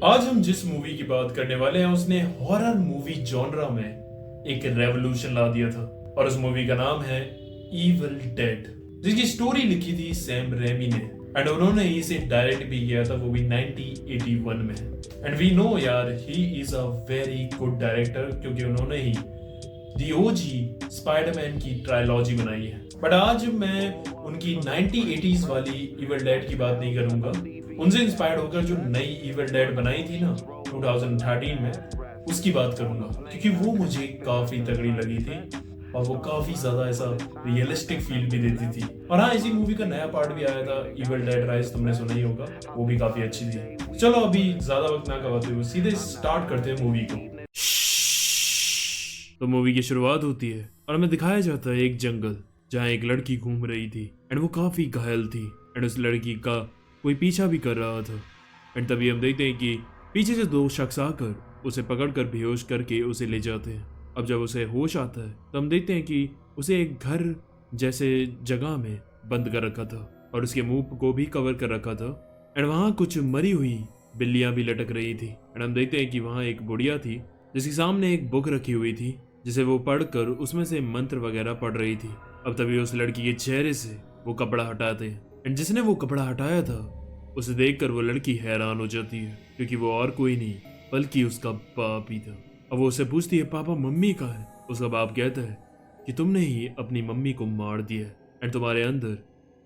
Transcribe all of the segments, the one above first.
आज हम जिस मूवी की बात करने वाले हैं उसने हॉरर मूवी जॉनरा में एक रेवोल्यूशन ला दिया था और उस मूवी का नाम है इविल डेड, जिसकी स्टोरी लिखी थी सैम रेमी ने एंड उन्होंने इसे डायरेक्ट भी किया था, वो भी 1981 में। एंड वी नो यार, he is a very good director क्योंकि उन्होंने ही दी ओजी स्पाइडरमैन की ट्रायलॉजी बनाई है। बट आज मैं उनकी 1980s वाली इविल डेड की बात नहीं करूंगा, उनसे इंस्पायर्ड होकर जो नई इविल डेड बनाई थी ना 2013 में, उसकी बात करूंगा क्योंकि वो मुझे काफी तगड़ी लगी थी और वो काफी ज्यादा ऐसा रियलिस्टिक फील भी देती थी। और हाँ, इसी मूवी का नया पार्ट भी आया था, इविल डेड राइज, तुमने सुना ही होगा, वो भी काफी अच्छी थी। चलो अभी ज्यादा वक्त ना गवाते हुए सीधे स्टार्ट करते हैं मूवी को। तो मूवी की शुरुआत होती है और हमें दिखाया जाता है एक जंगल जहाँ एक लड़की घूम रही थी एंड वो काफी घायल थी एंड उस लड़की का कोई पीछा भी कर रहा था। एंड तभी हम देखते हैं कि पीछे से दो शख्स आकर उसे पकड़कर बेहोश करके उसे ले जाते हैं। अब जब उसे होश आता है तो हम देखते हैं कि उसे एक घर जैसे जगह में बंद कर रखा था और उसके मुंह को भी कवर कर रखा था एंड वहाँ कुछ मरी हुई बिल्लियां भी लटक रही थी। एंड हम देखते हैं कि वहाँ एक बुढ़िया थी जिसके सामने एक बुक रखी हुई थी जिसे वो पढ़कर उसमें से मंत्र वगैरह पढ़ रही थी। अब तभी उस लड़की के चेहरे से वो कपड़ा हटाते हैं एंड जिसने वो कपड़ा हटाया था उसे देखकर वो लड़की हैरान हो जाती है क्योंकि वो और कोई नहीं बल्कि उसका बाप ही था। अब वो उसे पूछती है, पापा मम्मी कहाँ है? उसका बाप कहता है कि तुमने ही अपनी मम्मी को मार दिया है एंड तुम्हारे अंदर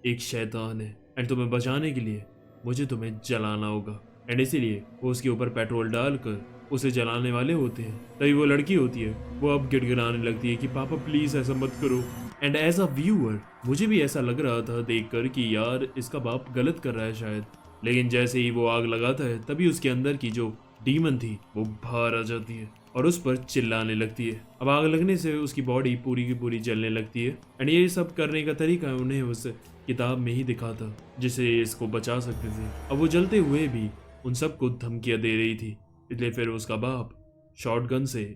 एक शैतान है एंड तुम्हें बचाने के लिए मुझे तुम्हें जलाना होगा। एंड इसीलिए वो उसके ऊपर पेट्रोल डालकर उसे जलाने वाले होते हैं। तभी वो लड़की होती है, वो अब गिड़गिड़ाने लगती है कि पापा प्लीज ऐसा मत करो। एंड एज अ व्यूअर मुझे भी ऐसा लग रहा था देखकर कि यार इसका बाप गलत कर रहा है शायद। लेकिन जैसे ही वो आग लगाता है तभी उसके अंदर की जो डीमन थी वो बाहर आ जाती है और उस पर चिल्लाने लगती है। अब आग लगने से उसकी बॉडी पूरी की पूरी जलने लगती है एंड ये सब करने का तरीका उन्हें उस किताब में ही दिखा था जिससे इसको बचा सकते थे। अब वो जलते हुए भी उन सबको धमकियां दे रही थी, इसलिए फिर उसका बाप शॉटगन से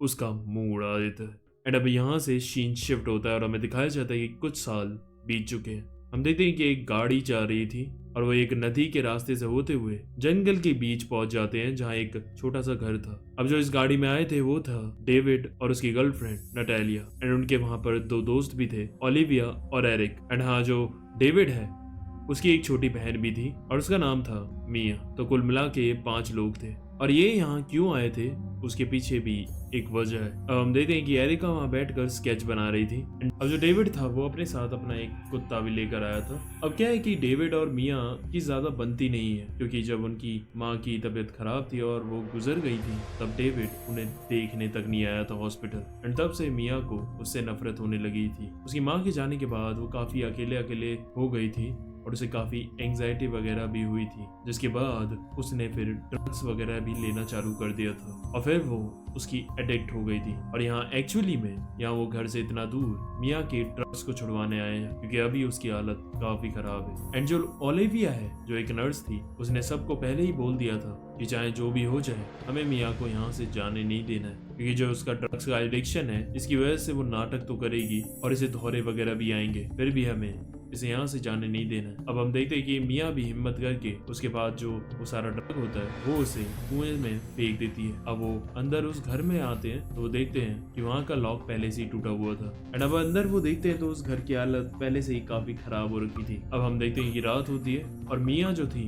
उसका मुंह उड़ा देता है। एंड अब यहाँ से सीन शिफ्ट होता है और हमें दिखाया जाता है कि कुछ साल बीत चुके हैं। हम देखते हैं कि एक गाड़ी जा रही थी और वो एक नदी के रास्ते से होते हुए जंगल के बीच पहुंच जाते हैं जहाँ एक छोटा सा घर था। अब जो इस गाड़ी में आए थे वो था डेविड और उसकी गर्लफ्रेंड नटालिया एंड उनके वहां पर दो दोस्त भी थे, ओलिविया और एरिक। एंड हाँ, जो डेविड है उसकी एक छोटी बहन भी थी और उसका नाम था मिया। तो कुल मिला के ये 5 लोग थे और ये यहाँ क्यों आए थे उसके पीछे भी एक वजह है। अब हम देखते हैं कि एरिका वहाँ बैठकर स्केच बना रही थी। अब जो डेविड था वो अपने साथ अपना एक कुत्ता भी लेकर आया था। अब क्या है कि डेविड और मिया की ज्यादा बनती नहीं है क्योंकि जब उनकी माँ की तबीयत खराब थी और वो गुजर गई थी तब डेविड उन्हें देखने तक नहीं आया था हॉस्पिटल। एंड तब से मिया को उससे नफरत होने लगी थी। उसकी माँ के जाने के बाद वो काफी अकेले अकेले हो गई थी और उसे काफी एंजाइटी वगैरह भी हुई थी, जिसके बाद उसने फिर ड्रग्स वगैरह भी लेना चालू कर दिया था और फिर वो उसकी एडिक्ट हो गई थी। और यहाँ एक्चुअली में यहाँ वो घर से इतना दूर मिया के ड्रग्स को छुड़वाने आए हैं क्योंकि अभी उसकी हालत काफी खराब है। एंड जो ओलिविया है जो एक नर्स थी उसने सबको पहले ही बोल दिया था कि चाहे जो भी हो जाए हमें मिया को यहाँ से जाने नहीं देना है क्योंकि जो उसका ड्रग्स का एडिक्शन है इसकी वजह से वो नाटक तो करेगी और इसे धोरे वगैरह भी आएंगे, फिर भी हमें इसे यहाँ से जाने नहीं देना। अब हम देखते हैं कि मियाँ भी हिम्मत करके उसके बाद जो वो सारा ड्रग होता है वो उसे कुएं में फेंक देती है। अब वो अंदर उस घर में आते हैं तो वो देखते हैं कि वहाँ का लॉक पहले से ही टूटा हुआ था। एंड अब अंदर वो देखते हैं तो उस घर की हालत पहले से ही काफी खराब हो रखी थी। अब हम देखते हैं कि रात होती है और मियाँ जो थी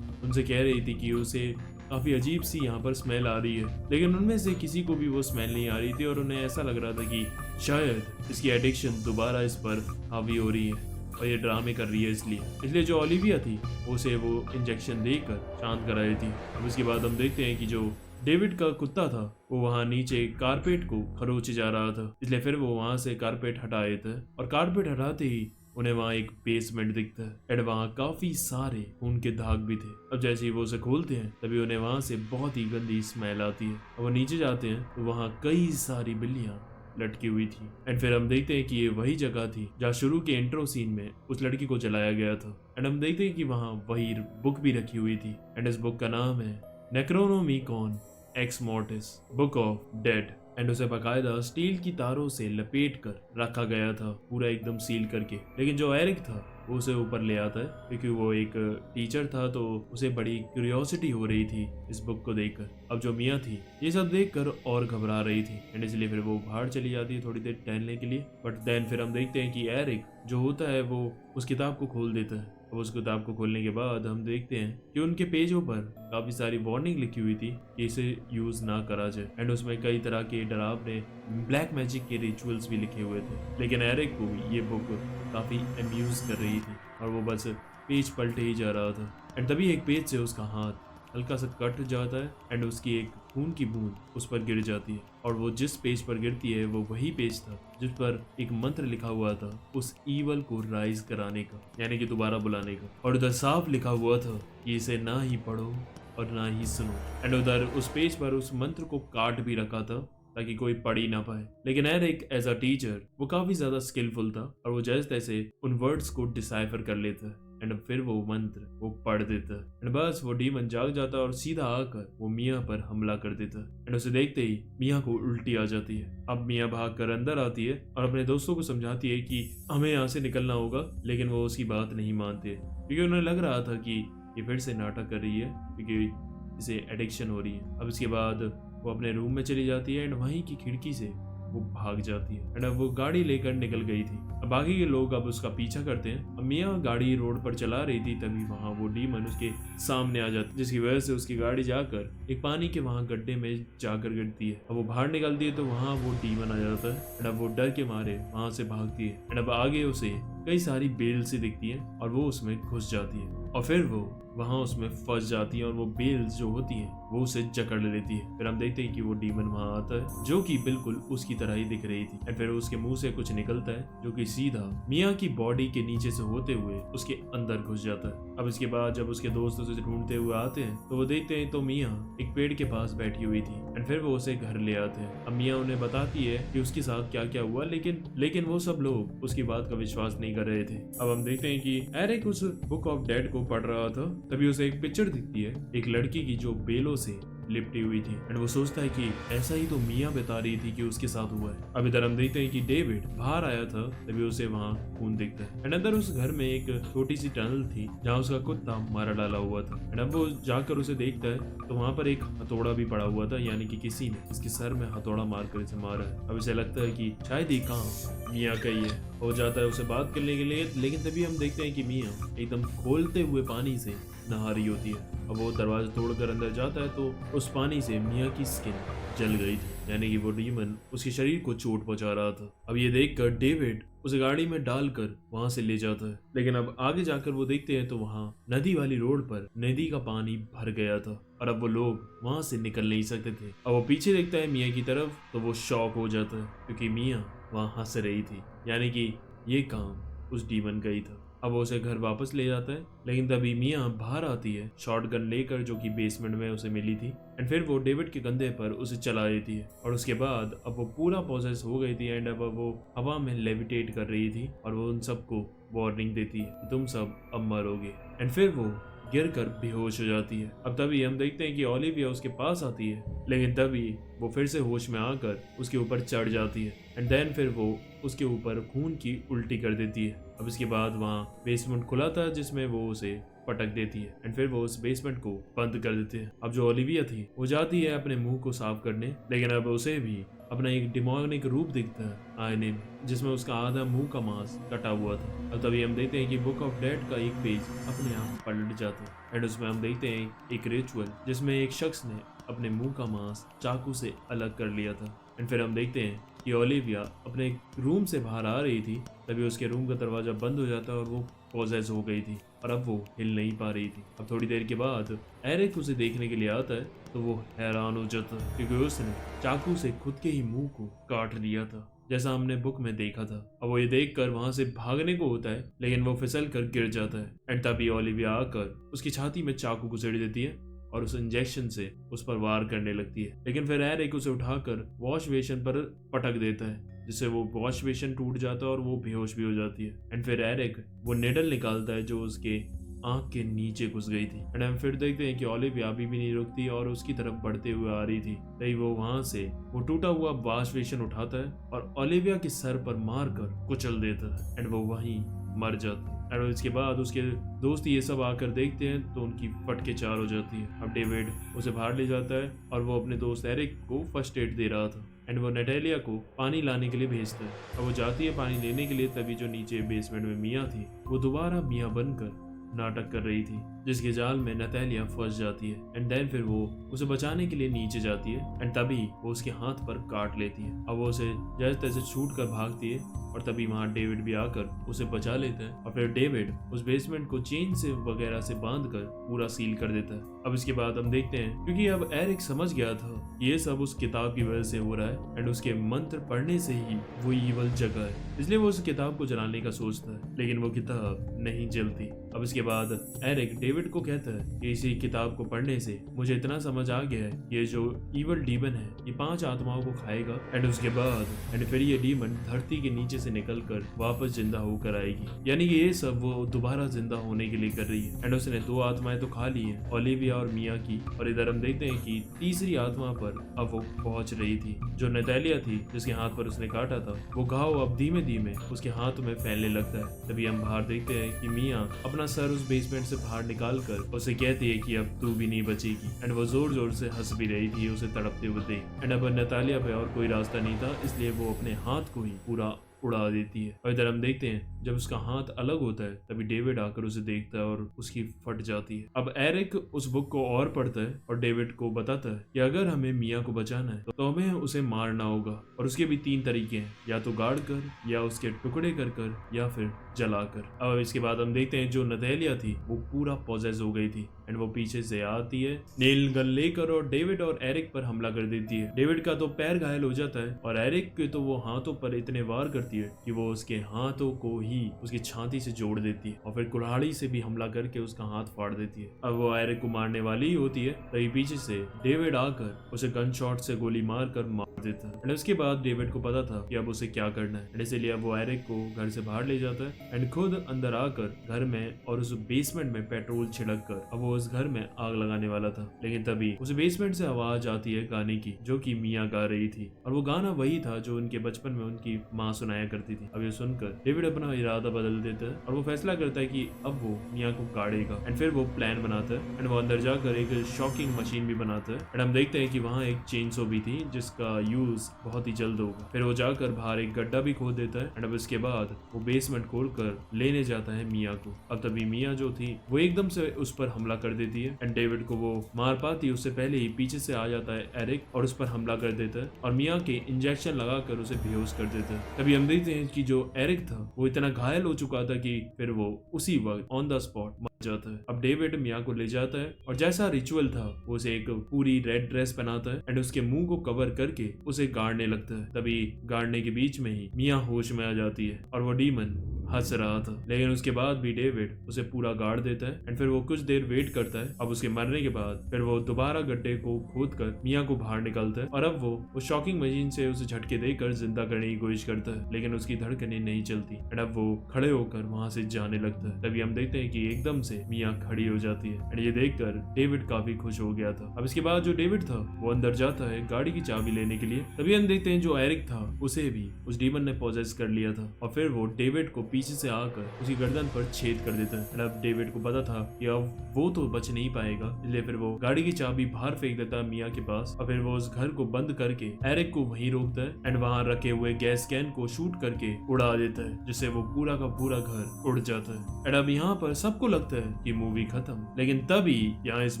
उनसे कह रही थी कि उसे काफी अजीब सी यहाँ पर स्मेल आ रही है, लेकिन उनमें से किसी को भी वो स्मेल नहीं आ रही थी और उन्हें ऐसा लग रहा था कि शायद इसकी एडिक्शन दोबारा इस पर हावी हो रही है और ये ड्रामे कर रही है। इसलिए जो ओलिविया थी उसे वो इंजेक्शन देकर शांत करा रही थी। अब इसके बाद हम देखते हैं कि जो डेविड का कुत्ता था वो वहाँ नीचे कारपेट को खरोचे जा रहा था, इसलिए फिर वो वहाँ से कारपेट हटाए थे और कारपेट हटाते ही उन्हें वहाँ एक बेसमेंट दिखता है एंड वहाँ काफी सारे खून के दाग भी थे। अब जैसे ही वो उसे खोलते हैं तभी उन्हें वहाँ से बहुत ही गंदी स्मेल आती है। अब वो नीचे जाते हैं तो वहाँ कई सारी बिल्लियां लटकी हुई थी। एंड फिर हम देखते हैं कि ये वही जगह थी जहाँ शुरू के इंट्रो सीन में उस लड़की को जलाया गया था। एंड हम देखते हैं कि वहाँ वही बुक भी रखी हुई थी एंड इस बुक का नाम है necronomicon ex mortis book of dead and उसे बाकायदा स्टील की तारों से लपेट कर रखा गया था, पूरा एकदम सील करके। लेकिन जो एरिक था वो उसे ऊपर ले आता है क्योंकि वो एक टीचर था, तो उसे बड़ी क्यूरियोसिटी हो रही थी इस बुक को देखकर। अब जो मिया थी ये सब देखकर और घबरा रही थी, एंड इसलिए फिर वो बाहर चली जाती है थोड़ी देर टहलने के लिए। बट देन फिर हम देखते हैं कि एरिक जो होता है वो उस किताब को खोल देता है। अब उस किताब को खोलने के बाद हम देखते हैं कि उनके पेजों पर काफी सारी वार्निंग लिखी हुई थी कि इसे यूज ना करा जाए, एंड उसमें कई तरह के डरावने ब्लैक मैजिक के रिचुअल्स भी लिखे हुए थे। लेकिन एरिक को ये बुक काफी अम्यूज कर रही थी और वो बस पेज पलटे ही जा रहा था। एंड तभी एक पेज से उसका हाथ हल्का सा कट जाता है एंड उसकी एक खून की बूंद उस पर गिर जाती है, और वो जिस पेज पर गिरती है वो वही पेज था जिस पर एक मंत्र लिखा हुआ था उस ईवल को राइज कराने का, यानी कि दोबारा बुलाने का। और उधर साफ लिखा हुआ था कि इसे ना ही पढ़ो और ना ही सुनो। एंड उधर उस पेज पर उस मंत्र को काट भी रखा था ताकि कोई पढ़ ही ना पाए। लेकिन एरिक एज अ टीचर वो काफी ज्यादा स्किलफुल था और वो जैसे तैसे उन वर्ड्स को डिसाइफर कर लेता है, एंड फिर वो मंत्र वो पढ़ देता है। एंड बस वो डीमन जाग जाता है और सीधा आकर वो मिया पर हमला कर देता है। एंड उसे देखते ही मिया को उल्टी आ जाती है। अब मिया भाग कर अंदर आती है और अपने दोस्तों को समझाती है कि हमें यहाँ से निकलना होगा, लेकिन वो उसकी बात नहीं मानते क्योंकि उन्हें लग रहा था कि ये फिर से नाटक कर रही है क्योंकि इसे एडिक्शन हो रही है। अब इसके बाद वो अपने रूम में चली जाती है एंड वहीं की खिड़की से वो भाग जाती है। एंड अब वो गाड़ी लेकर निकल गई थी। अब बाकी के लोग अब उसका पीछा करते हैं। अब मिया गाड़ी रोड पर चला रही थी, तभी वहां वो डीमन उसके सामने आ जाती है, जिसकी वजह से उसकी गाड़ी जाकर एक पानी के वहां गड्ढे में जाकर गिरती है। अब वो बाहर निकलती है तो वहां वो डीमन आ जाता है एंड अब वो डर के मारे वहां से भागती है। एंड अब आगे उसे कई सारी बेल सी दिखती है और वो उसमें घुस जाती है और फिर वो वहां उसमें फंस जाती है और वो बेल्स जो होती है वो उसे जकड़ लेती है। फिर हम देखते हैं कि वो डीमन वहां आता है जो कि बिल्कुल उसकी तरह ही दिख रही थी, एंड फिर उसके मुंह से कुछ निकलता है जो कि सीधा मिया की बॉडी के नीचे से होते हुए उसके अंदर घुस जाता है। अब इसके बाद जब उसके दोस्त उसे ढूंढते हुए आते हैं तो वो देखते हैं तो मिया एक पेड़ के पास बैठी हुई थी, एंड फिर वो उसे घर ले आते हैं। अब मिया उन्हें बताती है कि उसके साथ क्या क्या हुआ, लेकिन वो सब लोग उसकी बात का विश्वास नहीं कर रहे थे। अब हम देखते हैं कि एरिक उस बुक ऑफ डेड को पढ़ रहा था, तभी उसे एक पिक्चर दिखती है एक लड़की की जो बेलों से लिपटी हुई थी, एंड वो सोचता है कि ऐसा ही तो मिया बता रही थी कि उसके साथ हुआ है। अब इधर हम देखते हैं कि डेविड बाहर आया था, तभी उसे वहां खून दिखता है, एंड अंदर उस घर में एक छोटी सी टनल थी जहाँ उसका कुत्ता मारा डाला हुआ था। एंड अब वो जाकर उसे देखता है तो वहां पर एक हथौड़ा भी पड़ा हुआ था, यानी कि किसी ने इसके सर में हथौड़ा मारकर इसे मारा है। अब इसे लगता है कि शायद ये काम मिया का ही है। हो जाता है उसे बात करने के लिए, लेकिन तभी हम देखते हैं कि मिया एकदम खोलते हुए पानी से नहा रही होती है। अब वो दरवाजा तोड़कर अंदर जाता है तो उस पानी से मिया की स्किन जल गई थी, यानी कि वो डीमन उसके शरीर को चोट पहुंचा रहा था। अब ये देखकर डेविड उसे गाड़ी में डालकर वहां से ले जाता है, लेकिन अब आगे जाकर वो देखते हैं तो वहां नदी वाली रोड पर नदी का पानी भर गया था और अब वो लोग वहां से निकल नहीं सकते थे। अब वो पीछे देखता है मिया की तरफ तो वो शॉक हो जाता है क्योंकि मिया वहां हंस रही थी, यानी कि ये काम उस डीमन का ही था। अब वो उसे घर वापस ले जाता है, लेकिन तभी मिया बाहर आती है शॉटगन लेकर जो कि बेसमेंट में उसे मिली थी, एंड फिर वो डेविड के कंधे पर उसे चला देती है। और उसके बाद अब वो पूरा पोजेस हो गई थी एंड अब वो हवा में लेविटेट कर रही थी और वो उन सबको वार्निंग देती है कि तुम सब अब मरोगे, एंड फिर वो गिरकर बेहोश हो जाती है। अब तभी हम देखते हैं कि ओलिविया उसके पास आती है, लेकिन तभी वो फिर से होश में आकर उसके ऊपर चढ़ जाती है, एंड देन फिर वो उसके ऊपर खून की उल्टी कर देती है। अब इसके बाद वहाँ बेसमेंट खुला था जिसमें वो उसे पटक देती है, एंड फिर वो उस बेसमेंट को बंद कर देते हैं। अब जो ओलिविया थी वो जाती है अपने मुंह को साफ करने, लेकिन अब उसे भी अपना एक डिमोनिक रूप दिखता है आईने में, जिसमें उसका आधा मुंह का मांस कटा हुआ था। अब तभी हम देखते हैं कि बुक ऑफ डेड का एक पेज अपने आप पलट जाता है, एंड उसमें हम देखते हैं एक रिचुअल जिसमें एक शख्स ने अपने मुंह का मांस चाकू से अलग कर लिया था। एंड फिर हम देखते हैं कि ओलिविया अपने रूम से बाहर आ रही थी, तभी उसके रूम का दरवाजा बंद हो जाता है और वो पॉजेस हो गई थी और अब वो हिल नहीं पा रही थी। अब थोड़ी देर के बाद एरिक उसे देखने के लिए आता है तो वो हैरान हो जाता है क्योंकि उसने चाकू से खुद के ही मुंह को काट दिया था जैसा हमने बुक में देखा था। अब वो ये देखकर वहां से भागने को होता है, लेकिन वो फिसल कर गिर जाता है, एंड तभी ओलिविया आकर उसकी छाती में चाकू घुसेड़ देती है और उस इंजेक्शन से उस पर वार करने लगती है। लेकिन फिर एरिक उसे उठाकर वॉश बेसिन पर पटक देता है, जिससे वो वॉश बेसिन टूट जाता है और वो बेहोश भी हो जाती है। एंड फिर एरिक वो नेडल निकालता है जो उसके आंख के नीचे घुस गई थी, एंड हम फिर देखते हैं कि ओलिविया अभी भी नहीं रुकती और उसकी तरफ बढ़ते हुए आ रही थी। तभी वो वहां से वो टूटा हुआ वॉश बेसिन उठाता है और ओलिविया के सर पर मारकर कुचल देता है, एंड वो वहीं मर जाती है। और इसके बाद उसके दोस्त ये सब आकर देखते हैं तो उनकी फटके चार हो जाती है। अब डेविड उसे बाहर ले जाता है और वो अपने दोस्त एरिक को फर्स्ट एड दे रहा था एंड वो नटालिया को पानी लाने के लिए भेजता है। अब वो जाती है पानी लेने के लिए, तभी जो नीचे बेसमेंट में मिया थी वो दोबारा मिया बनकर नाटक कर रही थी, जिसके जाल में नतालिया फंस जाती है एंड देन फिर वो उसे बचाने के लिए नीचे जाती है एंड तभी वो उसके हाथ पर काट लेती है। अब वो उसे जैसे तैसे छूट कर भागती है और तभी वहां डेविड भी आकर उसे बचा लेता है और फिर डेविड उस बेसमेंट को चेन से वगैरह से बांधकर पूरा सील कर देता है। अब इसके बाद हम देखते हैं, क्योंकि अब एरिक समझ गया था ये सब उस किताब की वजह से हो रहा है एंड उसके मंत्र पढ़ने से ही वो ईवल जगह है, इसलिए वो उस किताब को जलाने का सोचता है, लेकिन वो किताब नहीं जलती। अब इसके बाद एरिक डेविड को कहता है कि इसी किताब को पढ़ने से मुझे इतना समझ आ गया है, ये जो ईवल डीमन है ये 5 आत्माओं को खाएगा एंड उसके बाद एंड फिर ये डीमन धरती के नीचे से निकलकर वापस जिंदा होकर आएगी, यानी कि ये सब वो दोबारा जिंदा होने के लिए कर रही है एंड उसने 2 आत्माएं तो खा ली है, ओलिविया और मिया की, और इधर हम देखते हैं कि तीसरी आत्मा पर अब वो पहुंच रही थी, जो नतालिया थी जिसके हाथ पर उसने काटा था। वो घाव अब धीमे धीमे उसके हाथ में फैलने लगता है। तभी हम बाहर देखते हैं कि मिया अपना सर उस बेसमेंट से बाहर निकाल कर उसे कहती है कि अब तू भी नहीं बचेगी एंड वो जोर जोर से हंस भी रही थी उसे तड़पते हुए देख एंड अब नतालिया पे और कोई रास्ता नहीं था, इसलिए वो अपने हाथ को ही पूरा उड़ा देती है। और इधर हम देखते हैं जब उसका हाथ अलग होता है तभी डेविड आकर उसे देखता है और उसकी फट जाती है। अब एरिक उस बुक को और पढ़ता है और डेविड को बताता है कि अगर हमें मिया को बचाना है तो हमें उसे मारना होगा और उसके भी 3 तरीके हैं, या तो गाड़ कर, या उसके टुकड़े कर कर, या फिर जलाकर। अब इसके बाद हम देखते हैं जो नतालिया थी वो पूरा पॉजेस हो गई थी एंड वो पीछे से आती है नेल गन लेकर और डेविड और एरिक पर हमला कर देती है। डेविड का तो पैर घायल हो जाता है और एरिक के तो वो हाथों पर इतने वार करती है कि वो उसके हाथों को ही उसकी छाती से जोड़ देती है और फिर कुल्हाड़ी से भी हमला करके उसका हाथ फाड़ देती है। अब वो एरिक को मारने वाली ही होती है, तभी पीछे से डेविड आकर उसे गन शॉट से गोली मार कर मार देता है एंड उसके बाद डेविड को पता था कि अब उसे क्या करना है, इसलिए अब वो एरिक को घर से बाहर ले जाता है एंड खुद अंदर आकर घर में और उस बेसमेंट में पेट्रोल छिड़क कर अब वो उस घर में आग लगाने वाला था। लेकिन तभी उस बेसमेंट से आवाज आती है गाने की, जो कि मिया गा रही थी और वो गाना वही था जो उनके बचपन में उनकी माँ सुनाया करती थी। अब ये सुनकर डेविड अपना इरादा बदल देता है और वो फैसला करता है कि अब वो मिया को गाड़ेगा एंड फिर वो प्लान बनाता है एंड वो अंदर जाकर एक शॉकिंग मशीन भी बनाता है एंड हम देखते हैं कि वहाँ एक चेनसो भी थी जिसका यूज बहुत ही जल्द होगा। फिर वो जाकर बाहर एक गड्ढा भी खोद देता है एंड अब इसके बाद वो बेसमेंट खोल कर लेने जाता है मिया को। अब तभी मिया जो थी वो एकदम से उस पर हमला कर देती है एंड डेविड को वो मार पाती है उससे पहले ही पीछे से आ जाता है एरिक और उस पर हमला कर देता है और मिया के इंजेक्शन लगाकर उसे बेहोश कर देता है। तभी हम देखते हैं कि जो एरिक था वो इतना घायल हो चुका था कि फिर वो उसी वक्त ऑन द स्पॉट मर जाता है। अब डेविड मिया को ले जाता है और जैसा रिचुअल था वो उसे एक पूरी रेड ड्रेस पहनाता है एंड उसके मुंह को कवर करके उसे गाड़ने लगता है। तभी गाड़ने के बीच में ही मिया होश में आ जाती है और वो डीमन हंस रहा था, लेकिन उसके बाद भी डेविड उसे पूरा गाड़ देता है एंड फिर वो कुछ देर वेट करता है। अब उसके मरने के बाद फिर वो दोबारा गड्ढे को खोद कर मिया को बाहर निकालता है और अब वो उस शॉकिंग मशीन से उसे झटके देकर जिंदा करने की कोशिश करता है, लेकिन उसकी धड़कनें नहीं चलती एंड अब वो खड़े होकर वहां से जाने लगता है। तभी हम देखते हैं कि एकदम से मिया खड़ी हो जाती है एंड ये देखकर डेविड काफी खुश हो गया था। अब इसके बाद जो डेविड था वो अंदर जाता है गाड़ी की चाबी लेने के लिए। तभी हम देखते हैं जो एरिक था उसे भी उस डीमन ने पॉजेस कर लिया था और फिर वो डेविड को पीछे से आकर उसकी गर्दन पर छेद कर देता है। अब डेविड को पता था कि अब वो तो बच नहीं पाएगा, इसलिए फिर वो गाड़ी की चाबी बाहर फेंक देता है मिया के पास और फिर वो उस घर को बंद करके एरिक को वहीं रोकता है एंड वहां रखे हुए गैस कैन को शूट करके उड़ा देता है, जिससे वो पूरा का पूरा घर उड़ जाता है। एंड अब यहाँ पर सबको लगता है कि मूवी खत्म, लेकिन तभी यहाँ इस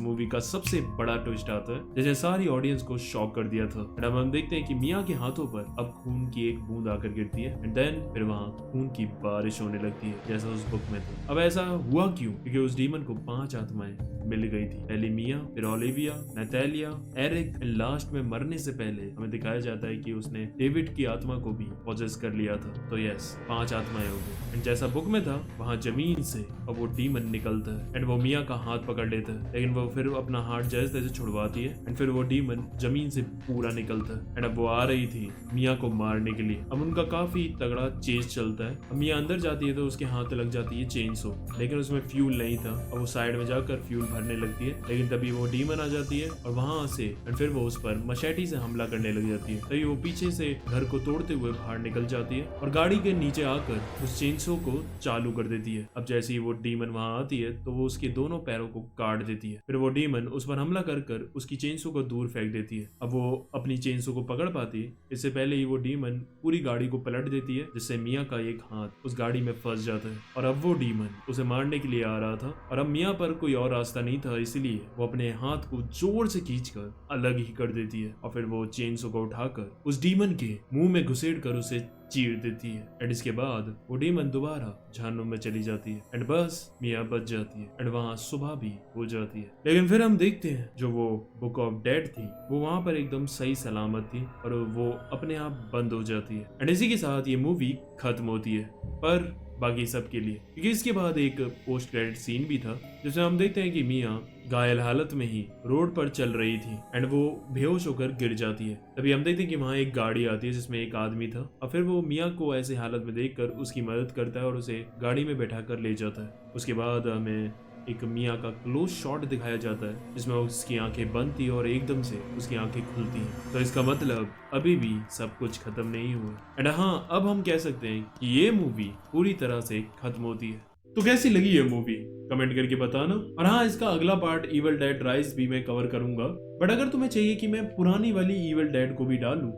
मूवी का सबसे बड़ा ट्विस्ट आता है जिसने सारी ऑडियंस को शॉक कर दिया था। एंड अब हम देखते हैं कि मिया के हाथों पर अब खून की एक बूंद आकर गिरती है एंड देन फिर वहाँ खून की बारिश होने लगती है जैसा उस बुक में था। अब ऐसा हुआ क्यों? क्योंकि उस डीमन को 5 आत्माएं मिल गई थी, पहले मिया, फिर ओलिविया, नतालिया, एरिक, लास्ट में मरने से पहले हमें दिखाया जाता है कि उसने डेविड की आत्मा को भी पॉजेस कर लिया था। तो यस, 5 आत्माएं हो गई एंड जैसा बुक में था वहां जमीन से अब वो डीमन निकल निकलता है एंड वो मिया का हाथ पकड़ लेता है, लेकिन वो फिर अपना हाथ जैसे तैसे छुड़वाती है एंड फिर वो डीमन जमीन से पूरा निकलता है एंड अब वो आ रही थी मिया को मारने के लिए। अब उनका काफी तगड़ा चेज चलता है। अब मिया अंदर जाती है तो उसके हाथ लग जाती है चेनसो, लेकिन उसमें फ्यूल नहीं था। अब वो साइड में जाकर फ्यूल भरने लगती है, लेकिन तभी वो डीमन आ जाती है और वहां से एंड फिर वो उस पर मशेटी से हमला करने लग जाती है। तभी वो पीछे से घर को तोड़ते हुए बाहर निकल जाती है और गाड़ी के नीचे आकर उस चेनसो को चालू कर देती है। अब जैसे ही वो डीमन वहां आती है तो वो उसके दोनों पैरों को काट देती है। फिर वो डीमन उस पर हमला कर उसकी चेनसो को दूर फेंक देती है। अब वो अपनी चेनसो को पकड़ पाती है, इससे पहले ही वो डीमन पूरी गाड़ी को पलट देती है, जिससे मिया का एक हाथ उस गाड़ी में फंस जाता है और अब वो डीमन उसे मारने के लिए आ रहा था और अब मिया पर कोई और रास्ता नहीं था, इसलिए वो अपने हाथ को जोर से खींचकर अलग ही कर देती है और फिर वो चेनसो को उठाकर उस डीमन के मुंह में घुसेड़ कर उसे चीर देती है एंड इसके बाद वो डीमन दोबारा जहन्नुम में चली जाती है एंड बस मिया बच जाती है एंड वहां सुबह भी हो जाती है। लेकिन फिर हम देखते हैं जो वो बुक ऑफ डेड थी वो वहां पर एकदम सही सलामत थी और वो अपने आप बंद हो जाती है एंड इसी के साथ ये मूवी खत्म होती है, पर बाकी सब के लिए, क्योंकि इसके बाद एक पोस्ट क्रेडिट सीन भी था जिसमें हम देखते हैं कि मिया घायल हालत में ही रोड पर चल रही थी एंड वो बेहोश होकर गिर जाती है। तभी हम देखते हैं कि वहां एक गाड़ी आती है जिसमें एक आदमी था और फिर वो मिया को ऐसे हालत में देखकर उसकी मदद करता है और उसे गाड़ी में बैठा कर ले जाता है। उसके बाद हमें एक मिया का क्लोज शॉट दिखाया जाता है जिसमें उसकी आंखें बंद थी और एकदम से उसकी आंखें खुलती हैं। तो इसका मतलब अभी भी सब कुछ खत्म नहीं हुआ एंड हाँ, अब हम कह सकते हैं कि ये मूवी पूरी तरह से खत्म होती है। तो कैसी लगी ये मूवी कमेंट करके बताना। और हाँ, इसका अगला पार्ट इविल डेड राइज भी मैं कवर करूंगा, बट अगर तुम्हें चाहिए कि मैं पुरानी वाली इविल डेड को भी डालूं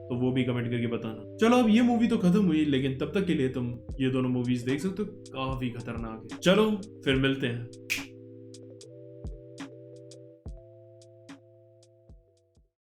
तो वो भी कमेंट करके बताना। चलो, अब ये मूवी तो खत्म हुई, लेकिन तब तक के लिए तुम ये दोनों मूवीज देख सकते हो, काफी खतरनाक है। चलो फिर मिलते हैं।